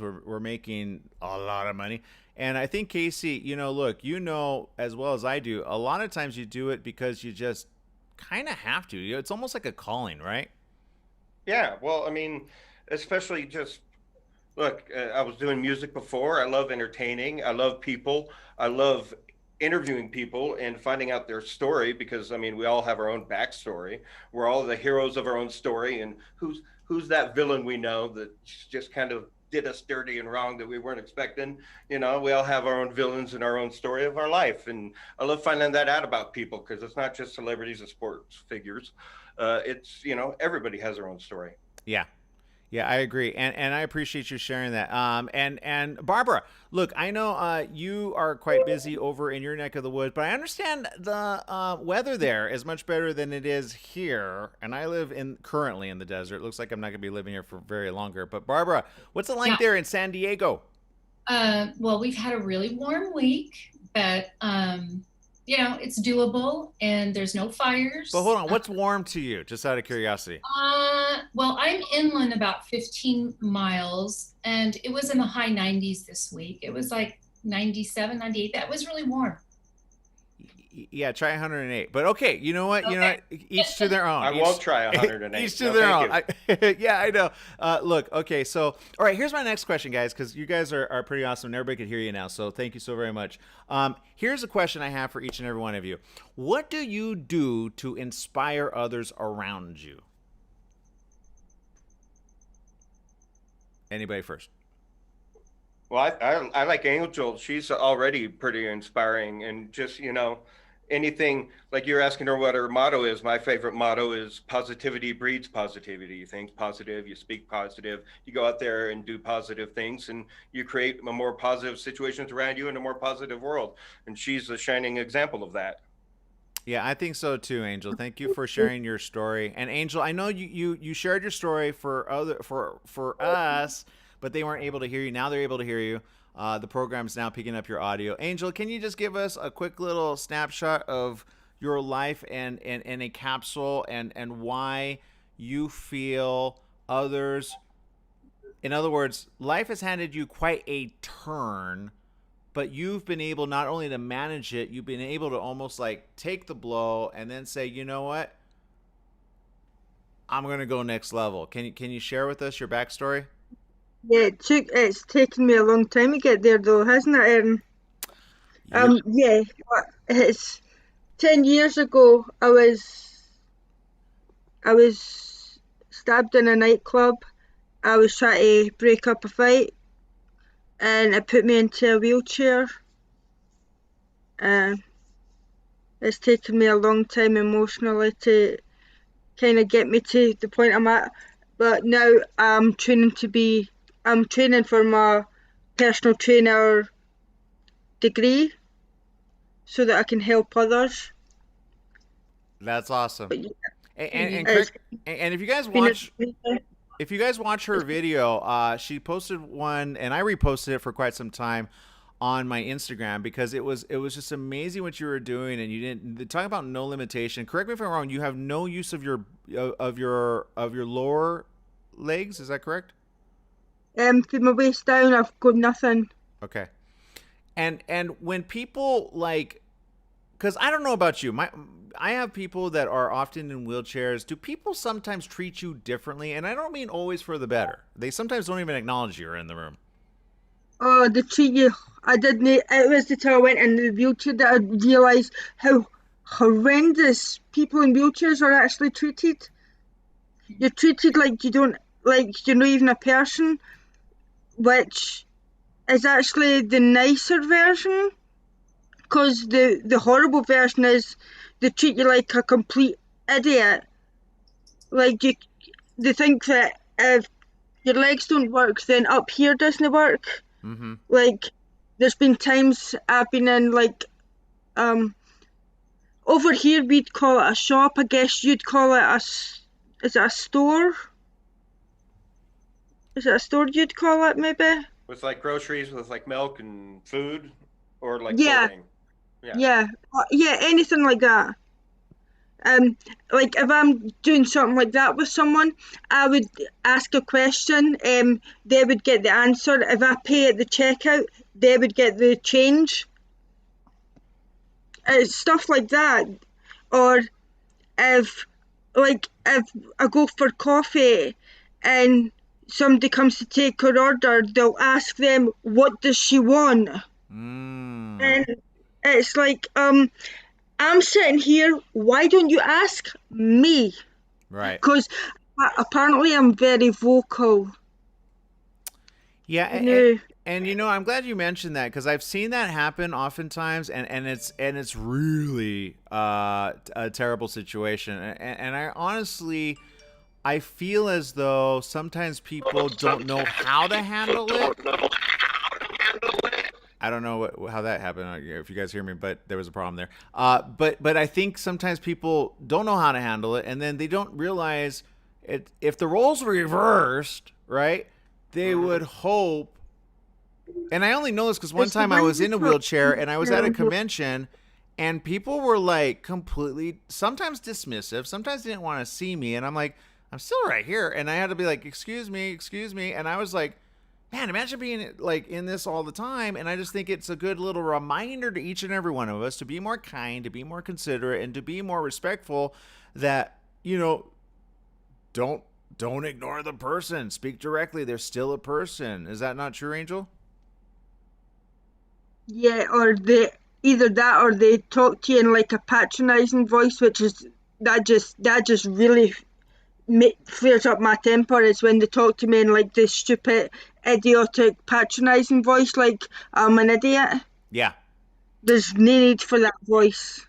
we're making a lot of money. And I think Casey, look, as well as I do, a lot of times you do it because you just kind of have to. It's almost like a calling, right? Yeah, well, I mean, especially just look, I was doing music before. I love entertaining. I love people. I love interviewing people and finding out their story because I mean, we all have our own backstory. We're all the heroes of our own story, and who's that villain we know that just kind of did us dirty and wrong that we weren't expecting. We all have our own villains and our own story of our life, and I love finding that out about people because it's not just celebrities and sports figures. It's everybody has their own story. Yeah. Yeah, I agree, and I appreciate you sharing that. And Barbara, look, I know you are quite busy over in your neck of the woods, but I understand the weather there is much better than it is here. And I live currently in the desert. It looks like I'm not going to be living here for very longer. But Barbara, what's it like Yeah. there in San Diego? Well, we've had a really warm week, but it's doable and there's no But fires. hold on, what's warm to you? Just out of curiosity. Well, I'm inland about 15 miles and it was in the high 90s this week. It was like 97, 98. That was really warm. Yeah, try 108. But okay, you know what? You know Okay. what? Each to their own. I won't try Each 108. to No, their thank own. you. Yeah, I know. Look, okay, so all right. Here's my next question, guys, because you guys are pretty awesome, and everybody can hear you now. So thank you so very much. Here's a question I have for each and every one of you. What do you do to inspire others around you? Anybody first? Well, I like Angel. She's already pretty inspiring, and just anything like you're asking her what her motto is. My favorite motto is positivity breeds positivity. You think positive, you speak positive, you go out there and do positive things, and you create a more positive situations around you and a more positive world. And she's a shining example of that. Yeah, I think so too, Angel. Thank you for sharing your story. And Angel, I know you shared your story for us, but they weren't able to hear you. Now they're able to hear you. The program's now picking up your audio. Angel, can you just give us a quick little snapshot of your life and a capsule and why you feel others, in other words, life has handed you quite a turn, but you've been able not only to manage it, you've been able to almost like take the blow and then say, you know what, I'm gonna go next level. Can you share with us your backstory? Yeah, it's taken me a long time to get there though, hasn't it, Erin? Yep. Yeah, but it's 10 years ago. I was stabbed in a nightclub. I was trying to break up a fight, and it put me into a wheelchair. Uh, it's taken me a long time emotionally to kind of get me to the point I'm at. But now I'm training for my personal trainer degree so that I can help others. That's awesome. But yeah, And it's correct. And if you guys been watch, if you guys watch her video, she posted one, and I reposted it for quite some time on my Instagram because it was just amazing what you were doing, and you didn't talk about no limitation. Correct me if I'm wrong. You have no use of your lower legs. Is that correct? from my waist down, I've got nothing. Okay. And when people like, because I don't know about you, I have people that are often in wheelchairs. Do people sometimes treat you differently? And I don't mean always for the better. They sometimes don't even acknowledge you're in the room. Oh, they treat you. I didn't. It was the time I went in the wheelchair that I realised how horrendous people in wheelchairs are actually treated. You're treated like you don't, like you're not even a person, which is actually the nicer version. Because the horrible version is they treat you like a complete idiot. Like they think that if your legs don't work, then up here doesn't work. Mm-hmm. Like there's been times I've been in like um over here we'd call it a shop. I guess you'd call it is it a store? Is it a store you'd call it maybe? With like groceries, with like milk and food, or like Yeah, clothing. Yeah. yeah, yeah, anything like that. Like if I'm doing something like that with someone, I would ask a question. They would get the answer. If I pay at the checkout, they would get the change. Stuff like that. Or if if I go for coffee and somebody comes to take her order, they'll ask them, what does she want? Mm. And it's like, I'm sitting here, why don't you ask me? Right. Because apparently I'm very vocal. Yeah, You know. and I'm glad you mentioned that because I've seen that happen oftentimes, and it's really a terrible situation. And I honestly, I feel as though sometimes people don't know how to handle it. I don't know how that happened, if you guys hear me, but there was a problem there. But I think sometimes people don't know how to handle it, and then they don't realize it. If the roles were reversed, right, they would hope. And I only know this because one It's the time I way was you in a talk wheelchair to and I was at a people. convention, and people were like completely, sometimes dismissive, sometimes they didn't want to see me, and I'm like, I'm still right here, and I had to be like, excuse me, and I was like, man, imagine being like in this all the time. And I just think it's a good little reminder to each and every one of us to be more kind, to be more considerate, and to be more respectful. That don't don't ignore the person. Speak directly. They're still a person. Is that not true, Angel? Yeah, or they either that or they talk to you in like a patronizing voice, which is that just really flares up my temper. Is when they talk to me in like this stupid, idiotic, patronizing voice, like I'm an idiot. Yeah. There's no need for that voice.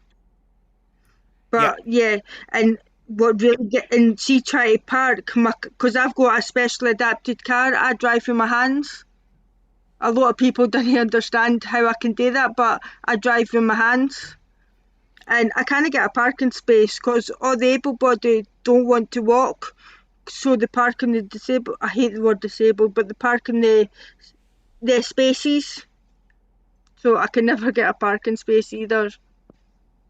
Yeah. But yeah, and what really get and see try to park my because I've got a specially adapted car. I drive with my hands. A lot of people don't understand how I can do that, but I drive with my hands. And I can't get a parking space because all the able-bodied don't want to walk. So the parking the disabled, I hate the word disabled, but the parking the spaces. So I can never get a parking space either.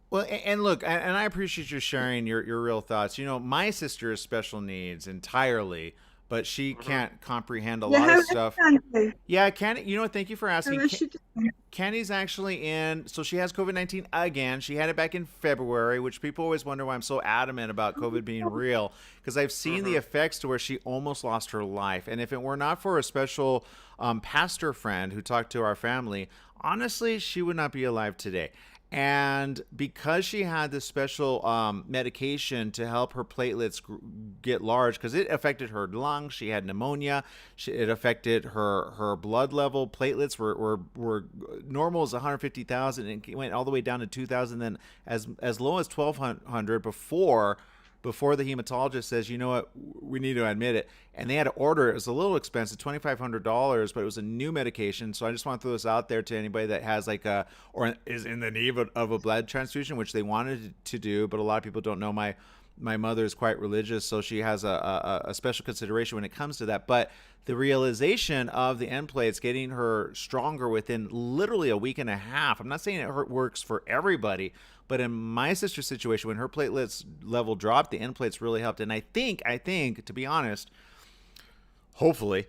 Well, and look, and I appreciate you sharing your real thoughts. My sister has special needs entirely, but she can't comprehend a Yeah, lot how of is stuff. Candy? Yeah, Candy. Thank you for How asking. is she doing? Candy's actually in, so she has COVID-19 again. She had it back in February, which people always wonder why I'm so adamant about COVID being real, because I've seen the effects to where she almost lost her life. And if it were not for a special pastor friend who talked to our family, honestly, she would not be alive today. And because she had this special medication to help her platelets get large, because it affected her lungs, she had pneumonia. It affected her blood level. Platelets were normal as 150,000, and it went all the way down to 2,000, then as low as 1,200 before the hematologist says, you know what, we need to admit it. And they had to order it. It was a little expensive, $2,500, but it was a new medication. So I just want to throw this out there to anybody that has or is in the need of a blood transfusion, which they wanted to do, but a lot of people don't know. My mother is quite religious, so she has a special consideration when it comes to that. But the realization of the end plates getting her stronger within literally a week and a half. I'm not saying it works for everybody, but in my sister's situation, when her platelets level dropped, the end plates really helped. And I think, to be honest, hopefully,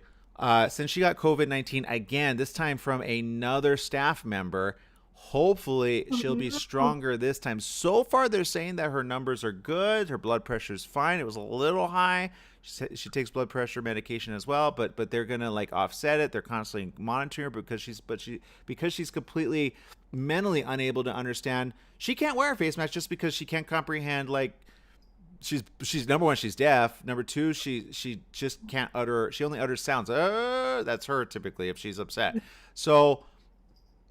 since she got COVID-19 again, this time from another staff member, hopefully she'll be stronger this time. So far, they're saying that her numbers are good. Her blood pressure is fine. It was a little high. She takes blood pressure medication as well, but they're gonna offset it. They're constantly monitoring her because she's completely mentally unable to understand. She can't wear a face mask just because she can't comprehend she's number one, she's deaf. Number two, she just can't utter. She only utters sounds. That's her typically if she's upset. So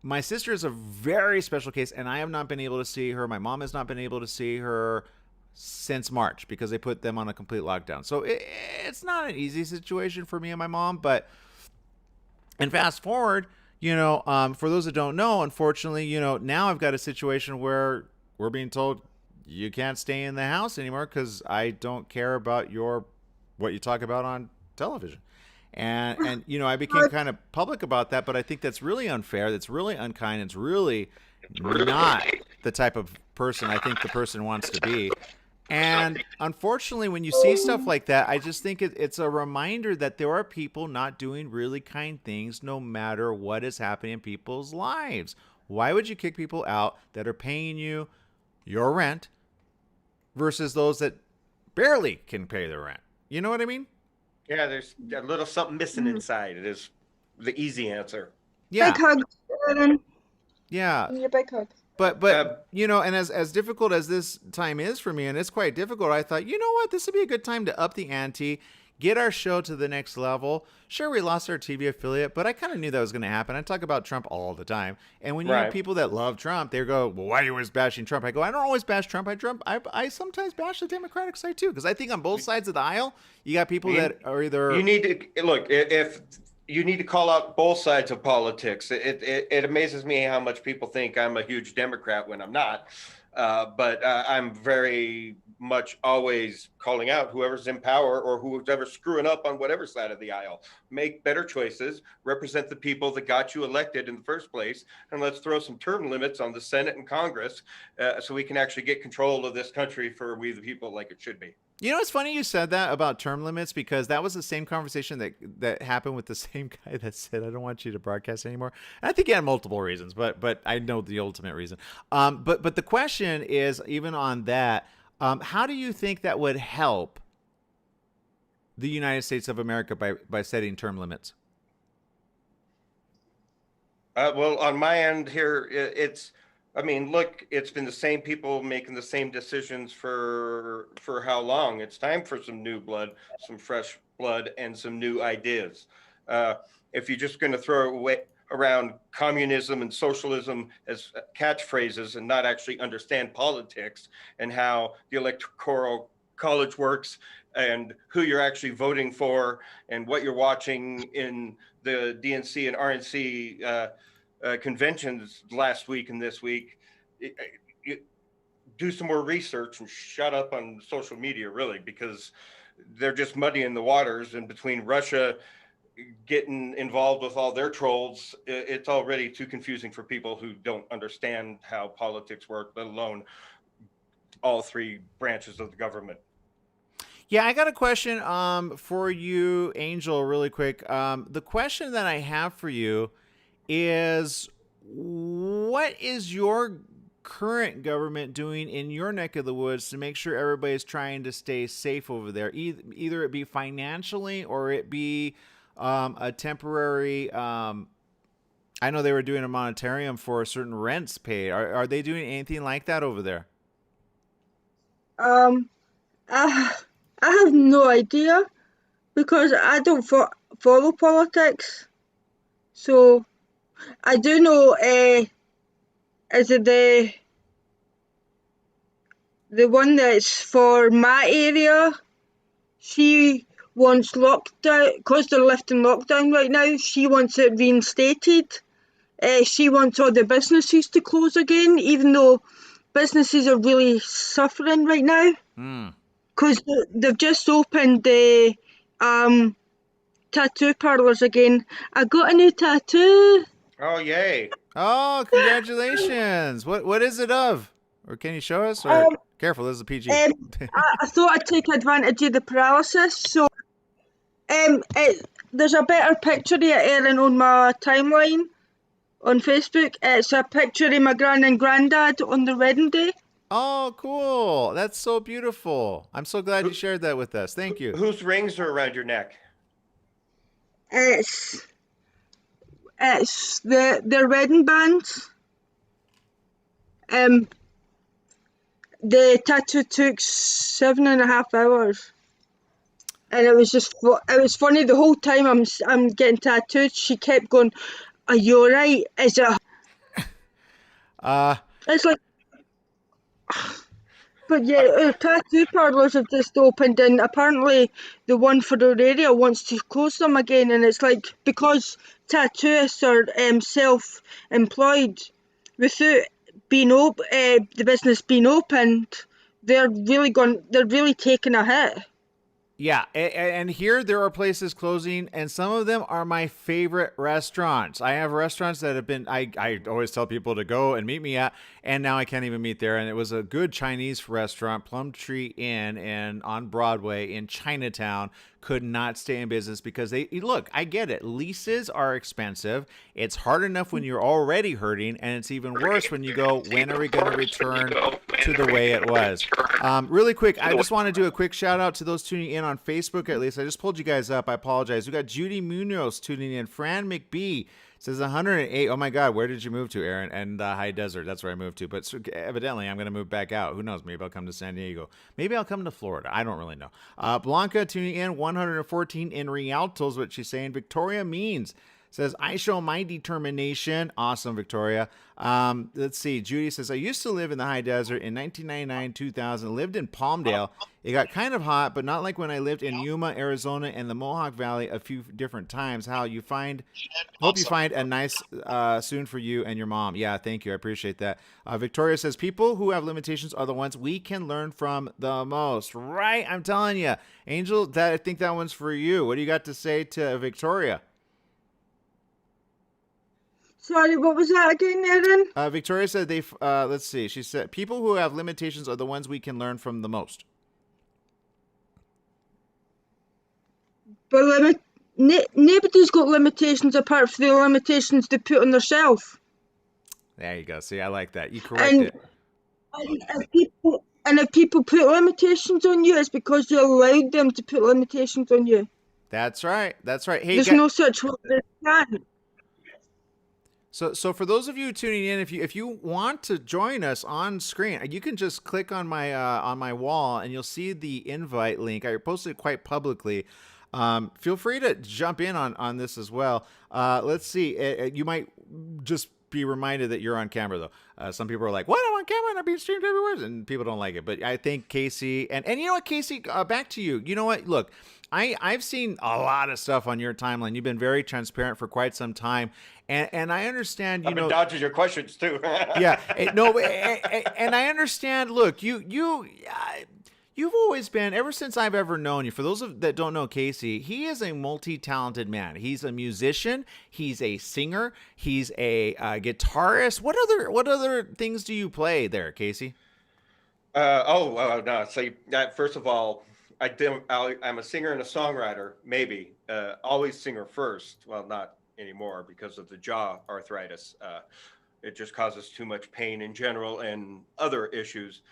my sister is a very special case, and I have not been able to see her. My mom has not been able to see her since March because they put them on a complete lockdown. So it's not an easy situation for me and my mom. And fast forward, for those that don't know, unfortunately, now I've got a situation where we're being told you can't stay in the house anymore because I don't care about what you talk about on television. And I became kind of public about that, but I think that's really unfair. That's really unkind. It's really not the type of person I think the person wants to be. And unfortunately, when you see stuff like that, I just think it's a reminder that there are people not doing really kind things no matter what is happening in people's lives. Why would you kick people out that are paying you your rent versus those that barely can pay their rent? You know what I mean? Yeah, there's a little something missing inside. It is the easy answer. Yeah. Big hug, Aaron. Yeah. Give me a big hug. But you know, and as difficult as this time is for me, and it's quite difficult, I thought, you know what, this would be a good time to up the ante, get our show to the next level. Sure, we lost our TV affiliate, but I kind of knew that was going to happen. I talk about Trump all the time, and when you have people that love Trump, they go, "Well, why are you always bashing Trump?" I go, "I don't always bash Trump. I sometimes bash the Democratic side too, because I think on both sides of the aisle, you got people that are either you need to look if." You need to call out both sides of politics. It amazes me how much people think I'm a huge Democrat when I'm not. But I'm very much always calling out whoever's in power or who's ever screwing up on whatever side of the aisle. Make better choices, represent the people that got you elected in the first place, and let's throw some term limits on the Senate and Congress so we can actually get control of this country for we the people like it should be. You know, it's funny you said that about term limits, because that was the same conversation that happened with the same guy that said, "I don't want you to broadcast anymore." And I think he had multiple reasons, but I know the ultimate reason. But the question is, even on that, how do you think that would help the United States of America by setting term limits? Well, on my end here, I mean, look, it's been the same people making the same decisions for how long? It's time for some new blood, some fresh blood, and some new ideas. If you're just going to throw around communism and socialism as catchphrases and not actually understand politics and how the electoral college works and who you're actually voting for and what you're watching in the DNC and RNC conventions last week and this week, you do some more research and shut up on social media, really, because they're just muddying the waters. And between Russia getting involved with all their trolls, it's already too confusing for people who don't understand how politics work, let alone all three branches of the government. Yeah, I got a question for you, Angel, really quick. The question that I have for you is, what is your current government doing in your neck of the woods to make sure everybody's trying to stay safe over there? Either it be financially or it be a temporary, I know they were doing a monetarium for certain rents paid. Are they doing anything like that over there? I have no idea because I don't follow politics. So I do know, is it the one that's for my area? She wants lockdown, because they're lifting lockdown right now, she wants it reinstated. She wants all the businesses to close again, even though businesses are really suffering right now. Because they've just opened the tattoo parlors again. I got a new tattoo. Oh, yay. Oh, congratulations. What is it of? Or can you show us? Or careful, this is a PG. I thought I'd take advantage of the paralysis. So there's a better picture of Erin on my timeline on Facebook. It's a picture of my gran and granddad on the wedding day. Oh, cool. That's so beautiful. I'm so glad you shared that with us. Thank you. Whose rings are around your neck? It's their wedding bands. The tattoo took 7.5 hours, and it was funny the whole time I'm getting tattooed. She kept going, "Are you alright? Is it?" It's like, but yeah, tattoo parlors have just opened, and apparently the one for the area wants to close them again. And it's like, because tattooists are self-employed, without being the business being opened, they're really taking a hit. Yeah, and here there are places closing, and some of them are my favorite restaurants. I have restaurants that have been, I always tell people to go and meet me at, and now I can't even meet there. And it was a good Chinese restaurant, Plum Tree Inn, and on Broadway in Chinatown. Could not stay in business because look, I get it. Leases are expensive. It's hard enough when you're already hurting, and it's even worse when you go, when are we going to return to the way it was? Really quick, I just want to do a quick shout out to those tuning in on Facebook. At least I just pulled you guys up. I apologize. We got Judy Munoz tuning in. Fran McBee says 108. Oh my God, where did you move to, Aaron? And High Desert. That's where I moved to. But so, evidently, I'm going to move back out. Who knows? Maybe I'll come to San Diego. Maybe I'll come to Florida. I don't really know. Blanca tuning in. 114 in Rialto's what she's saying. Victoria Means says, I show my determination. Awesome, Victoria. Let's see. Judy says, I used to live in the high desert in 1999, 2000. Lived in Palmdale. It got kind of hot, but not like when I lived in Yuma, Arizona, and the Mohawk Valley a few different times. Hope you find a nice soon for you and your mom. Yeah, thank you. I appreciate that. Victoria says, people who have limitations are the ones we can learn from the most. Right? I'm telling you. Angel, I think that one's for you. What do you got to say to Victoria? Sorry, what was that again, Erin? Victoria said let's see. She said people who have limitations are the ones we can learn from the most. But nobody's got limitations apart from the limitations they put on themselves. There you go. See, I like that. You correct it. And if people put limitations on you, it's because you allowed them to put limitations on you. That's right. That's right. Hey, there's no such word as can. So for those of you tuning in, if you want to join us on screen, you can just click on my wall and you'll see the invite link. I posted it quite publicly. Feel free to jump in on this as well. Let's see. You might just be reminded that you're on camera though. Some people are like, "What? I'm on camera and I'm being streamed everywhere," and people don't like it. But I think Casey and you know what, Casey, back to you. You know what? Look, I've seen a lot of stuff on your timeline. You've been very transparent for quite some time, and I understand. I've been dodging your questions too. Yeah, and I understand. Look, you've always been, ever since I've ever known you. For those that don't know Casey, he is a multi-talented man. He's a musician. He's a singer. He's a guitarist. What other things do you play there, Casey? No. So first of all, I'm a singer and a songwriter. Maybe always singer first. Well, not anymore because of the jaw arthritis. It just causes too much pain in general and other issues.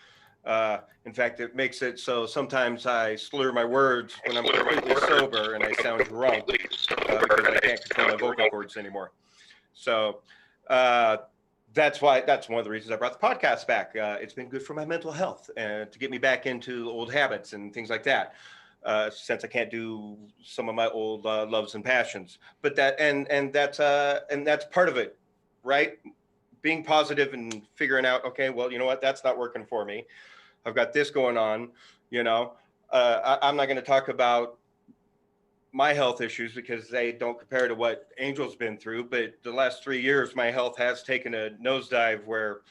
In fact, it makes it so sometimes I slur my words when I'm completely sober and I sound drunk because I can't control my vocal cords anymore. So that's one of the reasons I brought the podcast back. It's been good for my mental health and to get me back into old habits and things like that. Since I can't do some of my old loves and passions, but that's part of it, right? Being positive and figuring out, okay, well, you know what, that's not working for me. I've got this going on, I'm not going to talk about my health issues because they don't compare to what Angel's been through. But the last 3 years, my health has taken a nosedive where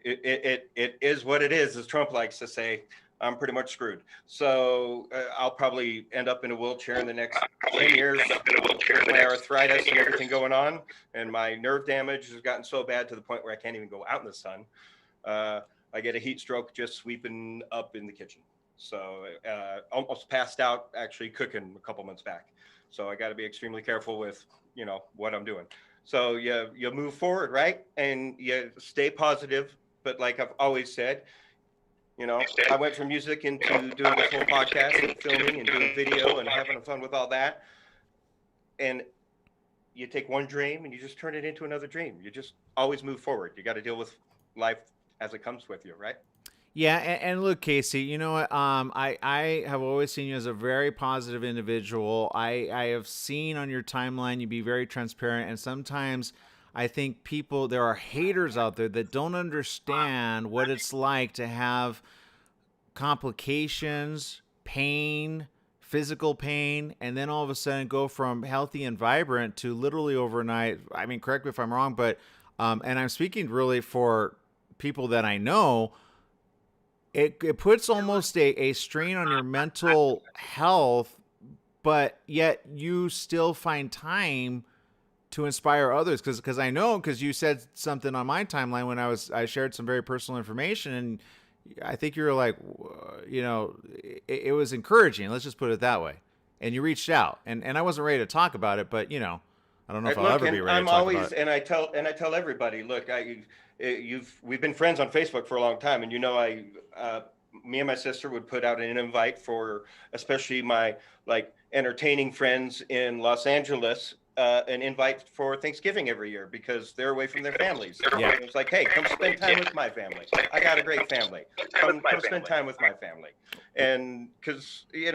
it is what it is, as Trump likes to say. I'm pretty much screwed. So I'll probably end up in a wheelchair in the next 10 years with my arthritis and everything going on. And my nerve damage has gotten so bad to the point where I can't even go out in the sun. I get a heat stroke just sweeping up in the kitchen. So almost passed out actually cooking a couple months back. So I got to be extremely careful with, what I'm doing. So you move forward, right? And you stay positive. But like I've always said, I went from music into doing this whole podcast and filming and doing video and having fun with all that. And you take one dream and you just turn it into another dream. You just always move forward. You got to deal with life as it comes with you, right? Yeah, and look, Casey, you know what? I have always seen you as a very positive individual. I have seen on your timeline you be very transparent, and sometimes I think there are haters out there that don't understand what it's like to have complications, pain, physical pain, and then all of a sudden go from healthy and vibrant to literally overnight. I mean, correct me if I'm wrong, but and I'm speaking really for people that I know, it puts almost a strain on your mental health, but yet you still find time to inspire others. Because I know, because you said something on my timeline when I shared some very personal information, and I think you were like, it was encouraging. Let's just put it that way. And you reached out, and I wasn't ready to talk about it, but I don't know if I'll Look, ever be and ready I'm to talk always, about it. I tell everybody, look, we've been friends on Facebook for a long time, and me and my sister would put out an invite for, especially my entertaining friends in Los Angeles, an invite for Thanksgiving every year because they're away from their families. Yeah. It was like, hey, come spend time with my family. I got a great family. Come spend time with my family. And because you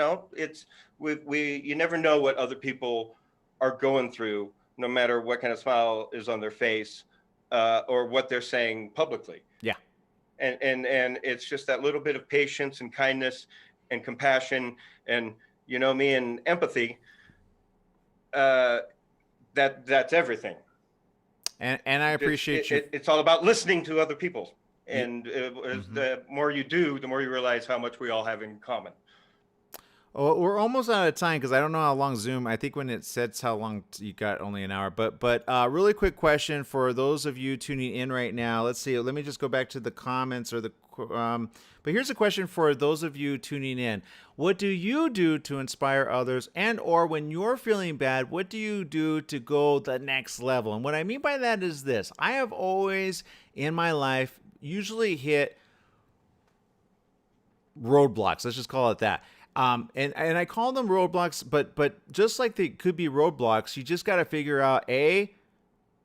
never know what other people are going through, no matter what kind of smile is on their face, or what they're saying publicly. Yeah. And it's just that little bit of patience and kindness and compassion and me and empathy. That's everything. And I appreciate you. It's all about listening to other people, and the more you do, the more you realize how much we all have in common. Oh, we're almost out of time because I don't know how long Zoom. I think when it sets how long you got, only an hour. But really quick question for those of you tuning in right now. Let's see. Let me just go back to the comments or the. But here's a question for those of you tuning in. What do you do to inspire others, and or when you're feeling bad, what do you do to go the next level? And what I mean by that is this: I have always in my life usually hit roadblocks. Let's just call it that. And I call them roadblocks, but just like they could be roadblocks, you just got to figure out A,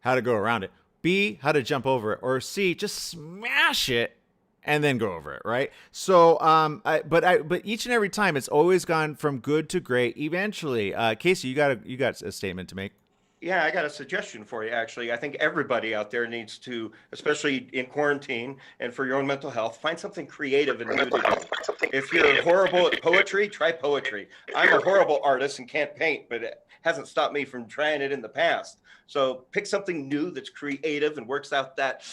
how to go around it, B, how to jump over it, or C, just smash it and then go over it, right? So, but each and every time, it's always gone from good to great. Eventually, Casey, you got a statement to make. Yeah, I got a suggestion for you, actually. I think everybody out there needs to, especially in quarantine and for your own mental health, find something creative and new to do. If you're horrible at poetry, try poetry. I'm a horrible artist and can't paint, but it hasn't stopped me from trying it in the past. So pick something new that's creative and works out that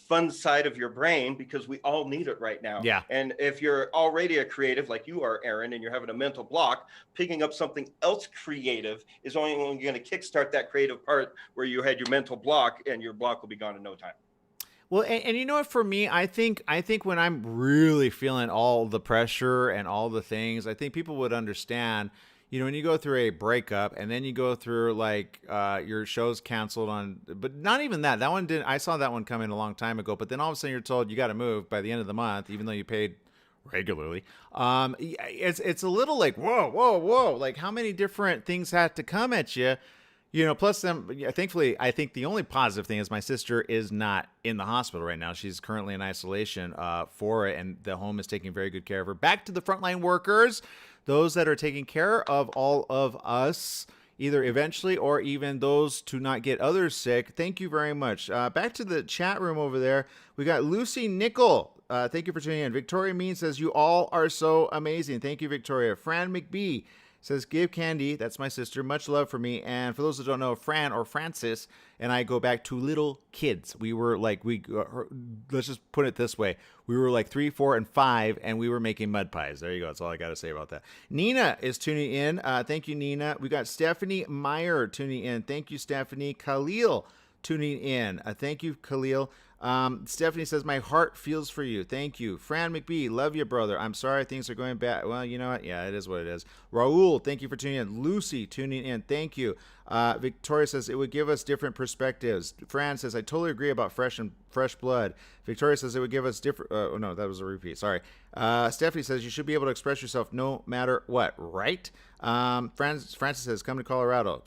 fun side of your brain, because we all need it right now. Yeah. And if you're already a creative like you are, Aaron, and you're having a mental block, picking up something else creative is only going to kickstart that creative part where you had your mental block, and your block will be gone in no time. Well, and you know what, for me, I think when I'm really feeling all the pressure and all the things, I think people would understand. When you go through a breakup and then you go through your show's canceled on, but not even that one didn't, I saw that one come in a long time ago, but then all of a sudden you're told you got to move by the end of the month, even though you paid regularly. It's a little like, whoa, like how many different things had to come at you, plus thankfully, I think the only positive thing is my sister is not in the hospital right now. She's currently in isolation for it, and the home is taking very good care of her. Back to the frontline workers, those that are taking care of all of us, either eventually or even those to not get others sick. Thank you very much. Back to the chat room over there. We got Lucy Nickel. Thank you for tuning in. Victoria Mean says, you all are so amazing. Thank you, Victoria. Fran McBee says, give Candy, that's my sister, much love for me. And for those that don't know, Fran or Francis and I go back to little kids. We were let's just put it this way. We were like 3, 4, and 5, and we were making mud pies. There you go. That's all I got to say about that. Nina is tuning in. Thank you, Nina. We got Stephanie Meyer tuning in. Thank you, Stephanie. Khalil tuning in. Thank you, Khalil. Stephanie says, my heart feels for you. Thank you. Fran McBee, love you, brother. I'm sorry things are going bad. Well, you know what? Yeah, it is what it is. Raul, thank you for tuning in. Lucy, tuning in. Thank you. Victoria says, it would give us different perspectives. Fran says, I totally agree about fresh blood. Victoria says, it would give us different. Oh, no, that was a repeat. Sorry. Stephanie says, you should be able to express yourself no matter what, right? Francis says, come to Colorado.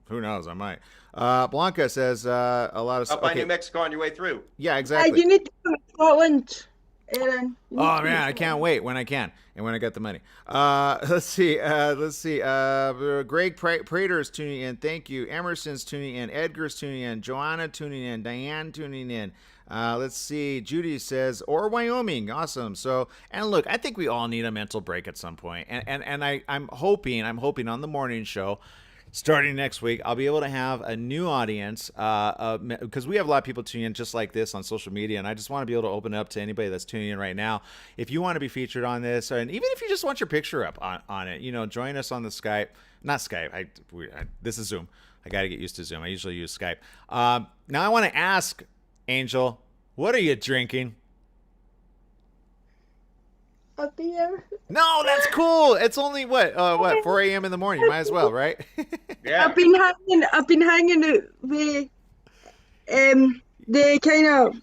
Who knows? I might. Blanca says a lot of up by New Mexico on your way through. Yeah, exactly. You need to go to Scotland, Aaron. Oh man, I can't wait when I can and when I get the money. Let's see. Greg Prater's tuning in. Thank you. Emerson's tuning in. Edgar's tuning in. Joanna tuning in. Diane tuning in. Let's see. Judy says, or Wyoming. Awesome. So, and look, I think we all need a mental break at some point. And I'm hoping on the morning show, starting next week, I'll be able to have a new audience because we have a lot of people tuning in just like this on social media, and I just want to be able to open it up to anybody that's tuning in right now. If you want to be featured on this, and even if you just want your picture up on it, join us on the Skype. Not Skype. This is Zoom. I got to get used to Zoom. I usually use Skype. Now I want to ask, Angel, what are you drinking? A beer. No, that's cool. It's only what 4 a.m. in the morning. You might as well, right? Yeah. I've been hanging out with the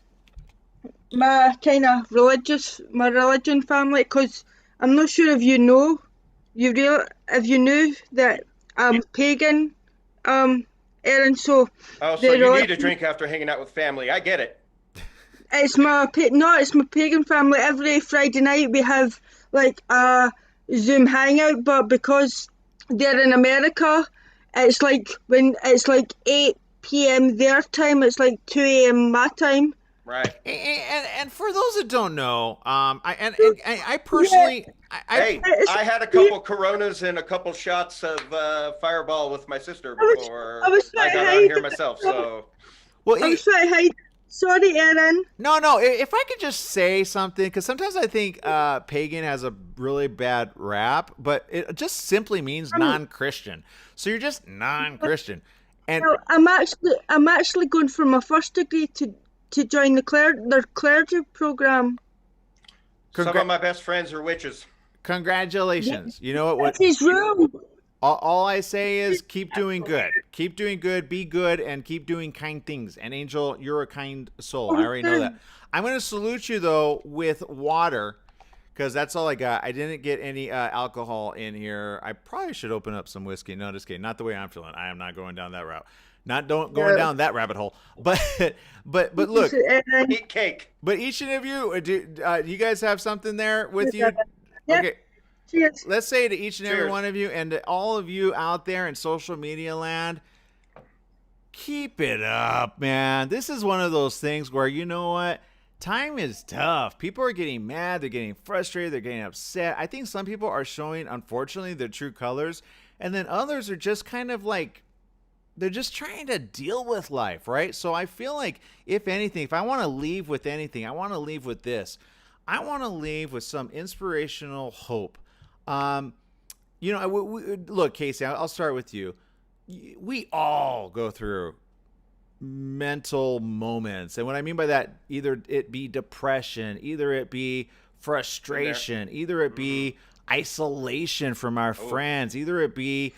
my religion family, because I'm not sure if you know, if you knew that I'm pagan, Erin. So Oh, so you need a drink after hanging out with family. I get it. it's my pagan family. Every Friday night we have like a Zoom hangout, but because they're in America, it's like 8 p.m. their time. It's like 2 a.m. my time. Right. And for those that don't know, I personally, Hey, I had a couple Coronas and a couple shots of Fireball with my sister before I was I got on here myself. So, well, I'm sorry, sorry, Erin. no. If I could just say something, because sometimes I think pagan has a really bad rap, but it just simply means non-Christian. So you're just non-Christian. And Well, I'm actually going for my first degree to join their clergy program. some of my best friends are witches. Congratulations. You know what? That's his room. All I say is keep doing good. Keep doing good, be good, and keep doing kind things. And Angel, you're a kind soul. I already know that. I'm going to salute you, though, with water, because that's all I got. I didn't get any alcohol in here. I probably should open up some whiskey. No, just kidding. Not the way I'm feeling. I am not going down that route. Going down that rabbit hole. But look. Eat cake. But each and of you, do you guys have something there with you? Yeah. Okay. Cheers. Let's say to each and every Cheers. one of you, and to all of you out there in social media land, keep it up, man. This is one of those things where, you know what? Time is tough. People are getting mad. They're getting frustrated. They're getting upset. I think some people are showing, unfortunately, their true colors. And then others are just kind of like, they're just trying to deal with life, right? So I feel like, if anything, if I want to leave with anything, I want to leave with this. I want to leave with some inspirational hope. Look, Casey, I'll start with you. We all go through mental moments. And what I mean by that, either it be depression, either it be frustration, either it be isolation from our friends, either it be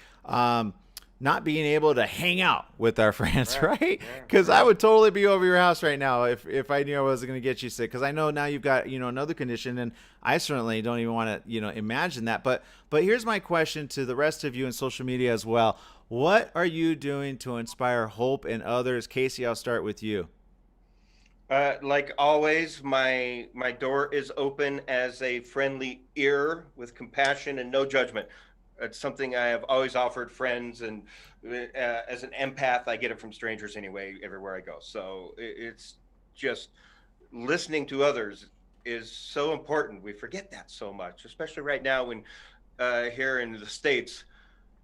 not being able to hang out with our friends, right? Because I would totally be over your house right now if I knew I wasn't going to get you sick. Because I know now you've got another condition, and I certainly don't even want to imagine that. But here's my question to the rest of you in social media as well. What are you doing to inspire hope in others? Casey, I'll start with you. Like always, my door is open as a friendly ear with compassion and no judgment. It's something I have always offered friends, and as an empath, I get it from strangers anyway, everywhere I go. So it's just listening to others is so important. We forget that so much, especially right now when here in the States,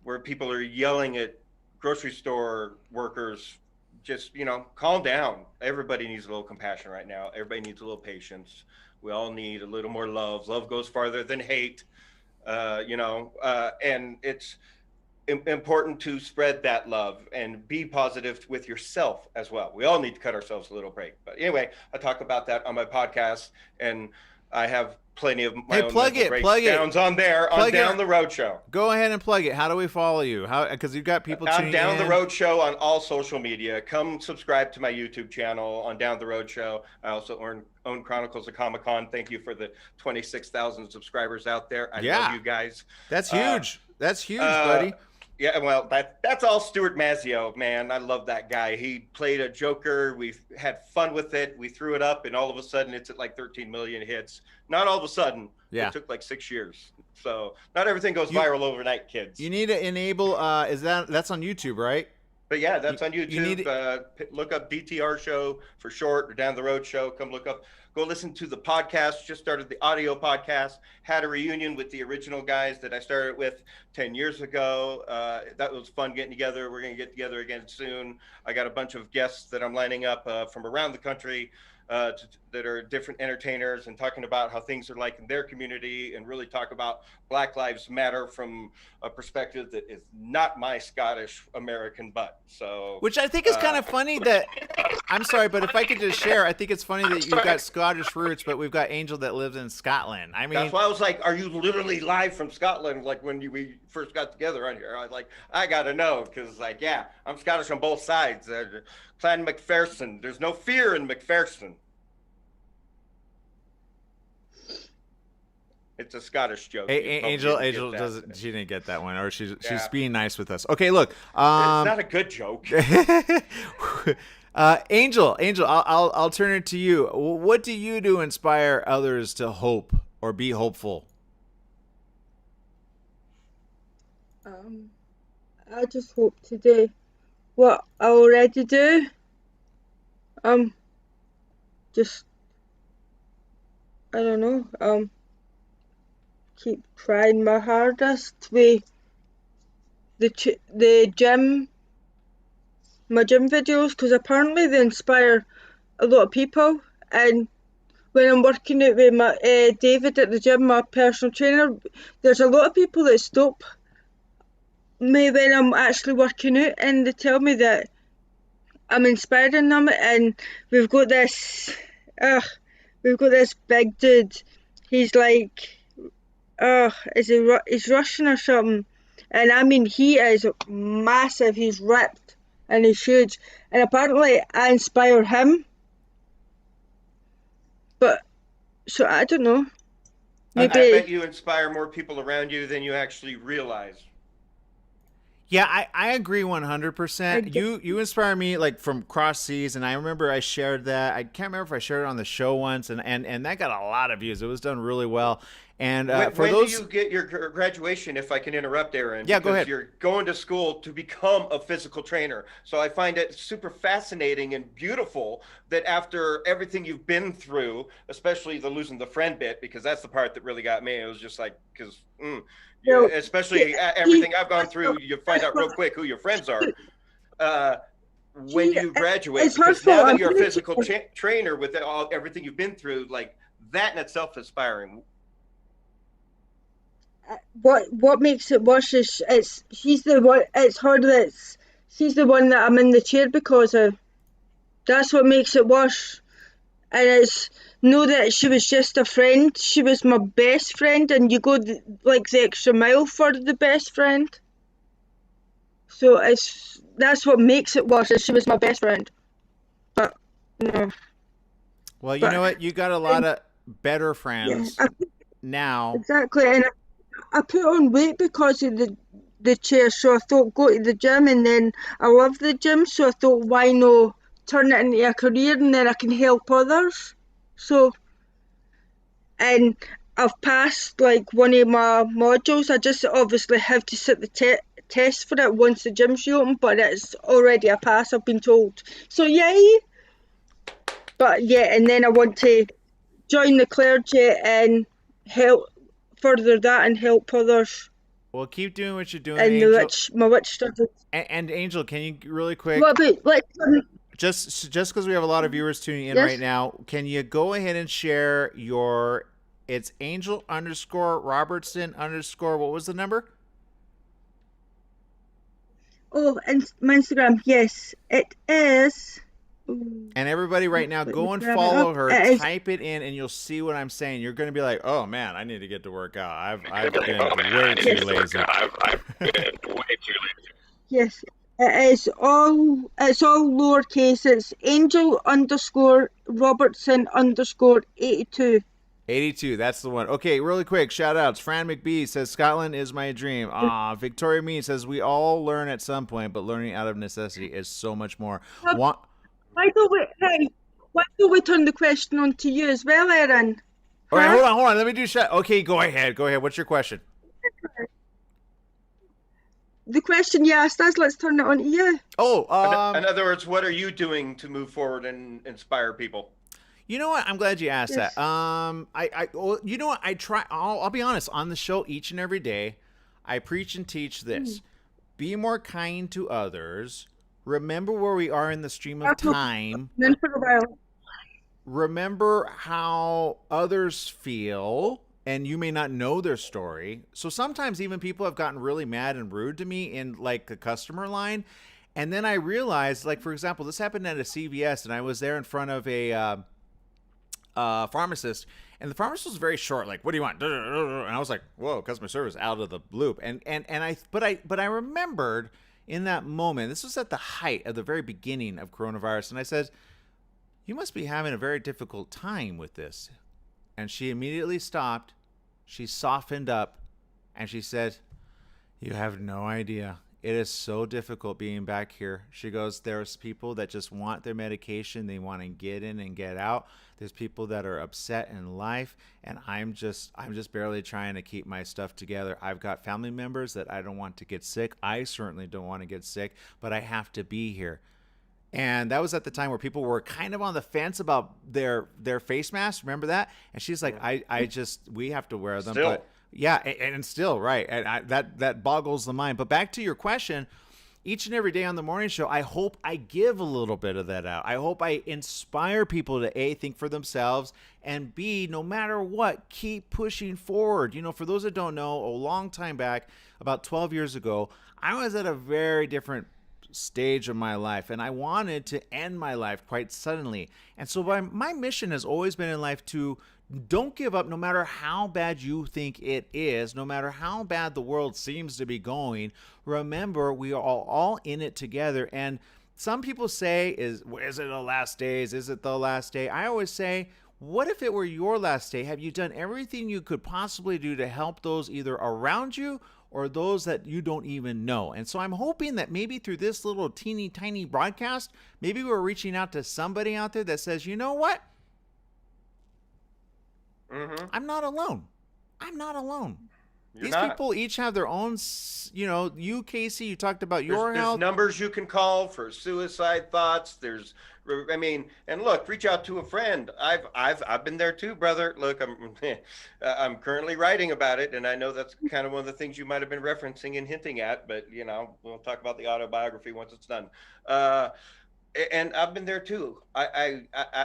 where people are yelling at grocery store workers, just, calm down. Everybody needs a little compassion right now. Everybody needs a little patience. We all need a little more love. Love goes farther than hate. And it's important to spread that love and be positive with yourself as well. We all need to cut ourselves a little break. But anyway, I talk about that on my podcast, and I have plenty of my own breakdowns on there on Down the Road Show. Go ahead and plug it. How do we follow you? Because you've got people tuning in. Down the Road Show on all social media. Come subscribe to my YouTube channel on Down the Road Show. I also own Chronicles of Comic-Con. Thank you for the 26,000 subscribers out there. I love you guys. That's huge. That's huge, buddy. Yeah, well, that's all Stuart Mazzio, man. I love that guy. He played a Joker. We had fun with it. We threw it up, and all of a sudden, it's at like 13 million hits. Not all of a sudden. Yeah. It took like 6 years. So not everything goes viral overnight, kids. You need to enable. That's on YouTube, right? But yeah, that's on You YouTube. need Look up DTR Show for short, or Down the Road Show. Come look up. Go listen to the podcast. Just started the audio podcast. Had a reunion with the original guys that I started with 10 years ago. That was fun getting together. We're going to get together again soon. I got a bunch of guests that I'm lining up from around the country that are different entertainers, and talking about how things are like in their community, and really talk about Black Lives Matter from a perspective that is not my Scottish American butt. So, which I think is kind of funny that, I'm sorry, but if I could just share, I think it's funny that you've got Scottish roots, but we've got Angel that lives in Scotland. I mean, that's why I was like, are you literally live from Scotland? Like when we first got together on here, I was like, I got to know, because like, yeah, I'm Scottish on both sides. Clan McPherson. There's no fear in McPherson. It's a Scottish joke. Angel doesn't. She didn't get that one, or she's being nice with us. Okay, look. It's not a good joke. Angel, I'll turn it to you. What do you do to inspire others to hope or be hopeful? I just hope to do what I already do. Just, I don't know. Keep trying my hardest with the gym, my gym videos, because apparently they inspire a lot of people. And when I'm working out with my David at the gym, my personal trainer, there's a lot of people that stop me when I'm actually working out, and they tell me that I'm inspiring them. And we've got this big dude. He's like, he's Russian or something, and I mean, he is massive. He's ripped and he's huge, and apparently I inspire him. But so I don't know. Maybe I bet you inspire more people around you than you actually realize. Yeah, I agree 100%. You inspire me, like, from cross seas, and I remember I shared that. I can't remember if I shared it on the show once, and that got a lot of views. It was done really well. And when do you get your graduation, if I can interrupt, Aaron? Yeah, go ahead. You're going to school to become a physical trainer. So I find it super fascinating and beautiful that after everything you've been through, especially the losing the friend bit, because that's the part that really got me. It was just like, because especially everything I've gone through, you find out real quick who your friends are. When you graduate, because now that you're a physical trainer with everything you've been through, like that in itself is inspiring. What makes it worse is she's the one. It's her she's the one that I'm in the chair because of. That's what makes it worse. And it's know that she was just a friend. She was my best friend, and you go like the extra mile for the best friend. So that's what makes it worse. Is she was my best friend. But no. Well, you know what? You got a lot of better friends now. Exactly, and I put on weight because of the chair, so I thought go to the gym, and then I love the gym, so I thought why not turn it into a career, and then I can help others. So, and I've passed like one of my modules. I just obviously have to sit the test for it once the gym's reopened, but it's already a pass, I've been told. So yay! But yeah, and then I want to join the clergy and help further that and help others. Well, keep doing what you're doing, And Angel. my witch studies. And Angel, can you really quick? What about Just because we have a lot of viewers tuning in Yes. right now, can you go ahead and share your? It's Angel_Robertson_. What was the number? Oh, and my Instagram, yes, it is. And everybody right now, Let me go and grab it follow up. her. It is- Type it in, and you'll see what I'm saying. You're going to be like, "Oh man, I need to get to work out. I've been way too lazy." Yes, it's all lowercase. It's Angel_Robertson_82. 82, that's the one. Okay, really quick, shout outs. Fran McBee says Scotland is my dream. Victoria Mead says we all learn at some point, but learning out of necessity is so much more. Why don't we turn the question on to you as well, Erin? All right, hold on. Let me do shut. Okay, go ahead. What's your question? the question you asked us, let's turn it on to you. Oh, In other words, what are you doing to move forward and inspire people? you know what? I'm glad you asked Yes. that. Well, you know what? I try. I'll be honest. On the show, each and every day, I preach and teach this: be more kind to others. Remember where we are in the stream of I've not time. been in for a while. Remember how others feel, and you may not know their story. So sometimes even people have gotten really mad and rude to me in like the customer line, and then I realized, like for example, this happened at a CVS, and I was there in front of a pharmacist, and the pharmacist was very short. Like, what do you want? And I was like, whoa, customer service out of the loop. But I remembered in that moment, this was at the height of the very beginning of coronavirus, and I said, you must be having a very difficult time with this. And she immediately stopped. She softened up, and she said, you have no idea. It is so difficult being back here. She goes, there's people that just want their medication. They want to get in and get out. There's people that are upset in life, and I'm just barely trying to keep my stuff together. I've got family members that I don't want to get sick. I certainly don't want to get sick, but I have to be here. And that was at the time where people were kind of on the fence about their face masks. Remember that? And she's like, we have to wear them. Still. But yeah, and still, right. And that boggles the mind. But back to your question, each and every day on the morning show, I hope I give a little bit of that out. I hope I inspire people to A, think for themselves, and B, no matter what, keep pushing forward. You know, for those that don't know, a long time back, about 12 years ago, I was at a very different stage of my life, and I wanted to end my life quite suddenly. And so my mission has always been in life to don't give up, no matter how bad you think it is, no matter how bad the world seems to be going. Remember, we are all in it together. And some people say, is it the last days? Is it the last day? I always say, what if it were your last day? Have you done everything you could possibly do to help those either around you or those that you don't even know? And so I'm hoping that maybe through this little teeny tiny broadcast, maybe we're reaching out to somebody out there that says, you know what? I'm not alone. I'm not alone. These people each have their own, you, Casey, you talked about your health. There's numbers you can call for suicide thoughts. And look, reach out to a friend. I've been there too, brother. Look, I'm currently writing about it, and I know that's kind of one of the things you might have been referencing and hinting at, but we'll talk about the autobiography once it's done. And I've been there too.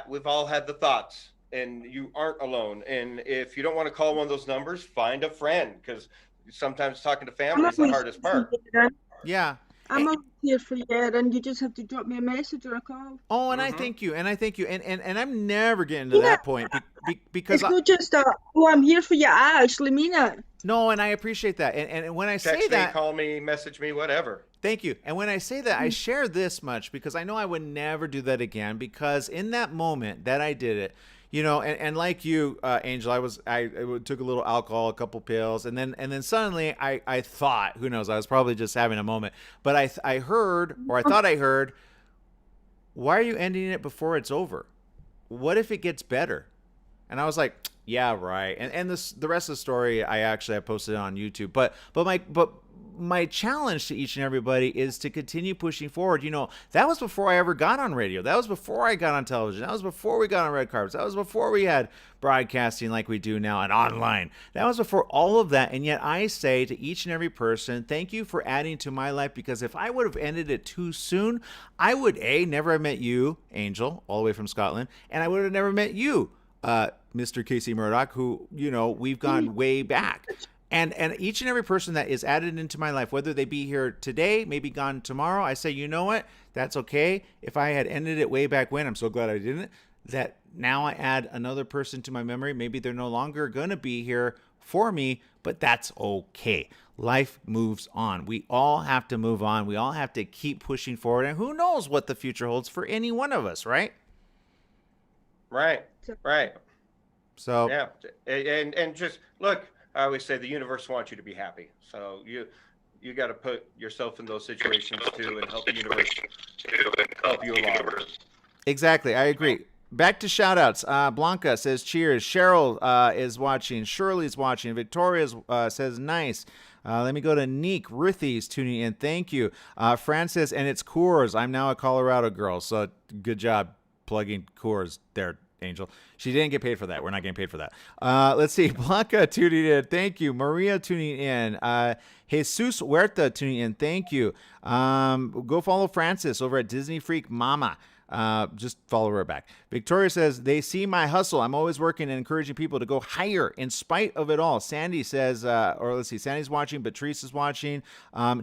We've all had the thoughts. And you aren't alone. And if you don't want to call one of those numbers, find a friend, because sometimes talking to family is the hardest part. Yeah. I'm always here for you, and you just have to drop me a message or a call. Oh, and I thank you. And I'm never getting to that point because it's not just I'm here for you. I actually mean it. No, and I appreciate that. And when I say that, call me, message me, whatever. Thank you. And when I say that, I share this much because I know I would never do that again, because in that moment that I did it, and like you, Angel, I took a little alcohol, a couple pills, and then suddenly I thought, who knows, I was probably just having a moment, but I thought I heard, why are you ending it before it's over? What if it gets better? And I was like, yeah, right. And the rest of the story, I posted it on YouTube, but my challenge to each and everybody is to continue pushing forward. That was before I ever got on radio. That was before I got on television. That was before we got on red carpets. That was before we had broadcasting like we do now and online. That was before all of that. And yet I say to each and every person, thank you for adding to my life, because if I would have ended it too soon, I would never have met you, Angel, all the way from Scotland, and I would have never met you, Mr. Casey Murdoch, who, we've gone way back. And each and every person that is added into my life, whether they be here today, maybe gone tomorrow, I say, you know what? That's okay. If I had ended it way back when, I'm so glad I didn't, that now I add another person to my memory. Maybe they're no longer going to be here for me, but that's okay. Life moves on. We all have to move on. We all have to keep pushing forward. And who knows what the future holds for any one of us, right? Right. So, yeah. And just look, I always say the universe wants you to be happy. So you got to put yourself in those situations too, and help the universe help you along. Exactly. I agree. Back to shout outs. Blanca says cheers. Cheryl is watching. Shirley's watching. Victoria says nice. Let me go to Neek. Ruthie's tuning in. Thank you. Francis, and it's Coors. I'm now a Colorado girl, so good job plugging Coors there, Angel. She didn't get paid for that. We're not getting paid for that. Let's see. Blanca tuning in. Thank you. Maria tuning in. Jesus Huerta tuning in. Thank you. Go follow Francis over at Disney Freak Mama. Just follow her back. Victoria says, they see my hustle. I'm always working and encouraging people to go higher in spite of it all. Sandy says, or let's see, Sandy's watching, Patrice is watching.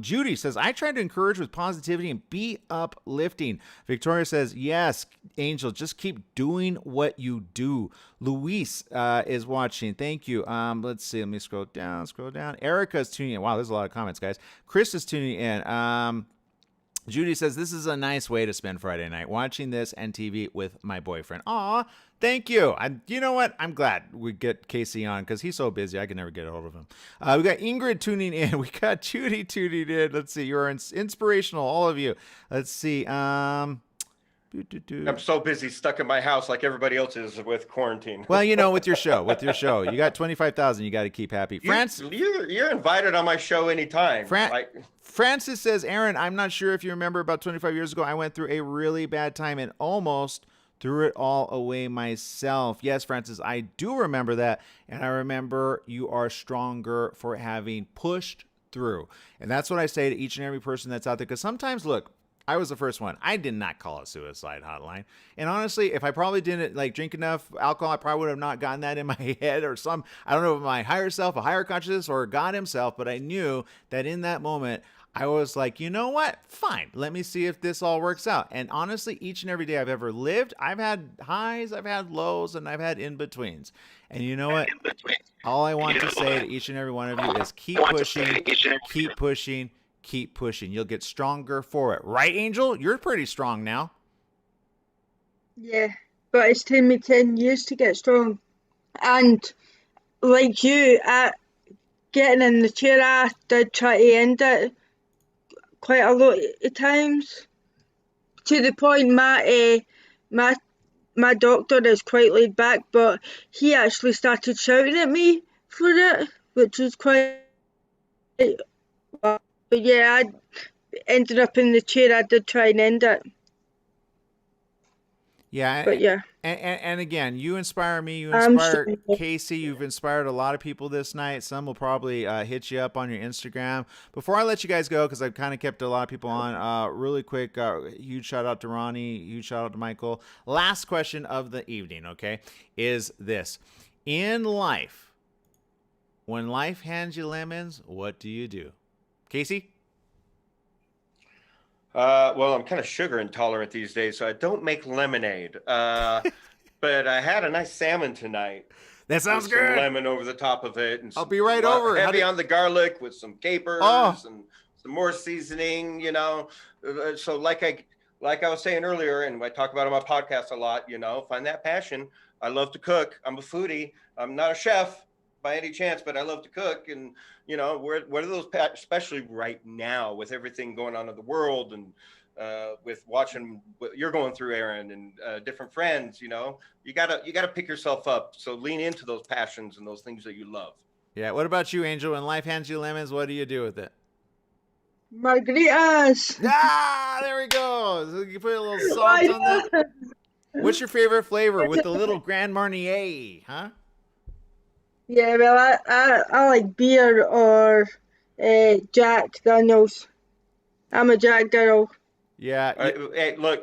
Judy says, I try to encourage with positivity and be uplifting. Victoria says, yes, Angel, just keep doing what you do. Luis is watching. Thank you. Let's see. Let me scroll down. Erica's tuning in. Wow, there's a lot of comments, guys. Chris is tuning in. Judy says, this is a nice way to spend Friday night, watching this and TV with my boyfriend. Aw, thank you. You know what? I'm glad we get Casey on because he's so busy. I can never get a hold of him. We got Ingrid tuning in. We got Judy tuning in. Let's see. You're inspirational, all of you. Let's see. I'm so busy stuck in my house like everybody else is with quarantine. Well, with your show, you got 25,000. You got to keep happy. You're invited on my show anytime. Francis says, Aaron, I'm not sure if you remember about 25 years ago, I went through a really bad time and almost threw it all away myself. Yes, Francis, I do remember that. And I remember you are stronger for having pushed through. And that's what I say to each and every person that's out there. Because sometimes, look, I was the first one. I did not call a suicide hotline. And honestly, if I probably didn't drink enough alcohol, I probably would have not gotten that in my head or I don't know if my higher self, a higher consciousness, or God himself, but I knew that in that moment, I was like, you know what? Fine. Let me see if this all works out. And honestly, each and every day I've ever lived, I've had highs, I've had lows, and I've had in-betweens. And you know what? All I want to say to each and every one of you is keep pushing, keep pushing, keep pushing. You'll get stronger for it. Right, Angel? You're pretty strong now. Yeah, but it's taken me 10 years to get strong. And like you, getting in the chair, I did try to end it quite a lot of times. To the point my doctor is quite laid back, but he actually started shouting at me for it, which was quite... But yeah, I ended up in the chair. I did try and end it. Yeah. But yeah. And again, you inspire me. You inspire Casey. You've inspired a lot of people this night. Some will probably hit you up on your Instagram. Before I let you guys go, because I've kind of kept a lot of people on, really quick, huge shout out to Ronnie. Huge shout out to Michael. Last question of the evening, okay, is this. In life, when life hands you lemons, what do you do? Casey? Well, I'm kind of sugar intolerant these days, so I don't make lemonade. But I had a nice salmon tonight. That sounds with good. Some lemon over the top of it. And I'll be right over. Heavy on the garlic with some capers and some more seasoning, So like I was saying earlier, and I talk about on my podcast a lot, find that passion. I love to cook. I'm a foodie. I'm not a chef by any chance, but I love to cook. And, what are those, especially right now with everything going on in the world and with watching what you're going through, Aaron, and different friends, you gotta pick yourself up. So lean into those passions and those things that you love. Yeah. What about you, Angel? When life hands you lemons, what do you do with it? Margaritas. There we go. So you put a little salt on that. What's your favorite flavor with the little Grand Marnier, huh? Yeah, well, I like beer or Jack Daniels. I'm a Jack girl. Yeah. Hey, look,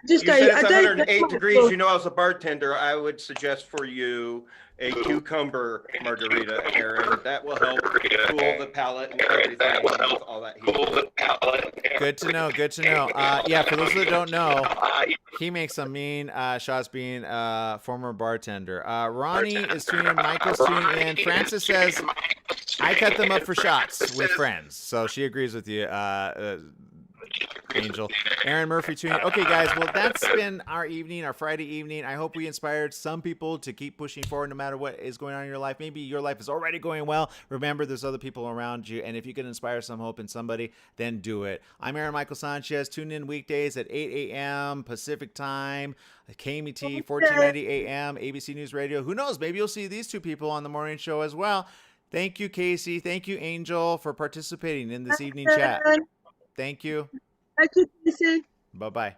You said it's 108 degrees. I was a bartender. I would suggest for you a cucumber margarita, Aaron. That will help cool the palate and everything with all that heat. Good to know. Good to know. Yeah, for those that don't know, he makes some mean shots being a former bartender. Ronnie is tuning in. Michael's tuning in. Francis says, I cut them up for shots with friends. So she agrees with you. Angel. Aaron Murphy tuning in. Okay, guys. Well, that's been our evening, our Friday evening. I hope we inspired some people to keep pushing forward no matter what is going on in your life. Maybe your life is already going well. Remember, there's other people around you. And if you can inspire some hope in somebody, then do it. I'm Aaron Michael Sanchez. Tune in weekdays at 8 a.m. Pacific time. KMET, 1490 a.m. ABC News Radio. Who knows? Maybe you'll see these two people on the morning show as well. Thank you, Casey. Thank you, Angel, for participating in this evening chat. Thank you. Thank you, Casey. Bye-bye.